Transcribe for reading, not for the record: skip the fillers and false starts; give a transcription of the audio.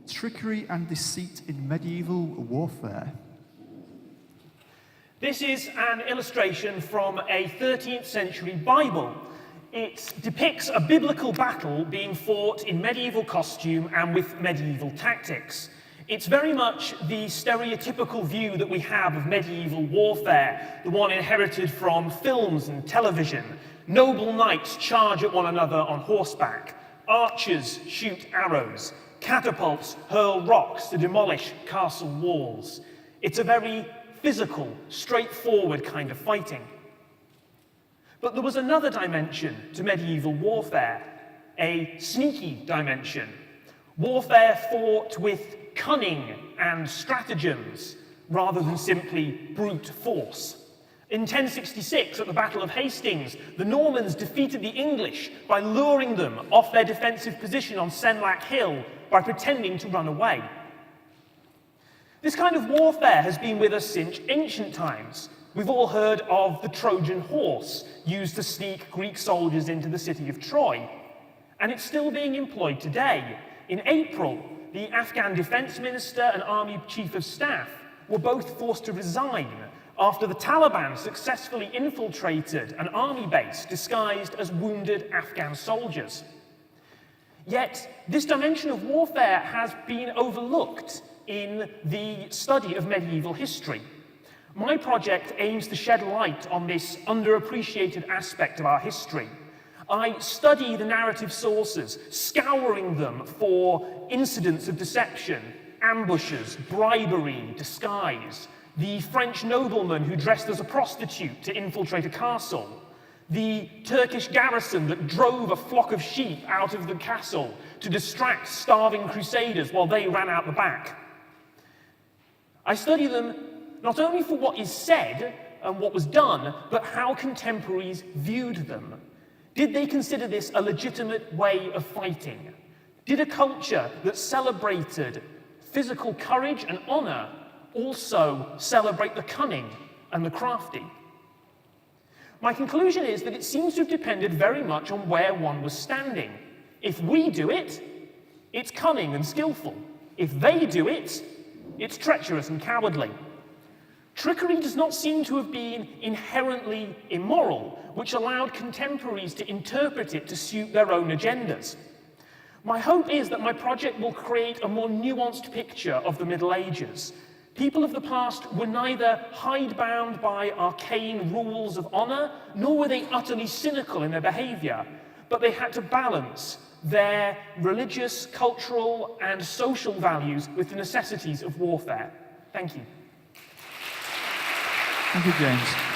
Trickery and Deceit in Medieval Warfare. This is an illustration from a 13th century Bible. It depicts a biblical battle being fought in medieval costume and with medieval tactics. It's very much the stereotypical view that we have of medieval warfare, the one inherited from films and television. Noble knights charge at one another on horseback. Archers shoot arrows. Catapults hurl rocks to demolish castle walls. It's a very physical, straightforward kind of fighting. But there was another dimension to medieval warfare, a sneaky dimension. Warfare fought with cunning and stratagems rather than simply brute force. In 1066, at the Battle of Hastings, the Normans defeated the English by luring them off their defensive position on Senlac Hill by pretending to run away. This kind of warfare has been with us since ancient times. We've all heard of the Trojan horse, used to sneak Greek soldiers into the city of Troy. And it's still being employed today. In April, the Afghan defense minister and army chief of staff were both forced to resign after the Taliban successfully infiltrated an army base disguised as wounded Afghan soldiers. Yet, this dimension of warfare has been overlooked in the study of medieval history. My project aims to shed light on this underappreciated aspect of our history. I study the narrative sources, scouring them for incidents of deception, ambushes, bribery, disguise, the French nobleman who dressed as a prostitute to infiltrate a castle, the Turkish garrison that drove a flock of sheep out of the castle to distract starving crusaders while they ran out the back. I study them not only for what is said and what was done, but how contemporaries viewed them. Did they consider this a legitimate way of fighting? Did a culture that celebrated physical courage and honor also celebrate the cunning and the crafty? My conclusion is that it seems to have depended very much on where one was standing. If we do it, it's cunning and skillful. If they do it, it's treacherous and cowardly. Trickery does not seem to have been inherently immoral, which allowed contemporaries to interpret it to suit their own agendas. My hope is that my project will create a more nuanced picture of the Middle Ages. People of the past were neither hidebound by arcane rules of honor, nor were they utterly cynical in their behavior, but they had to balance their religious, cultural, and social values with the necessities of warfare. Thank you. Thank you, James.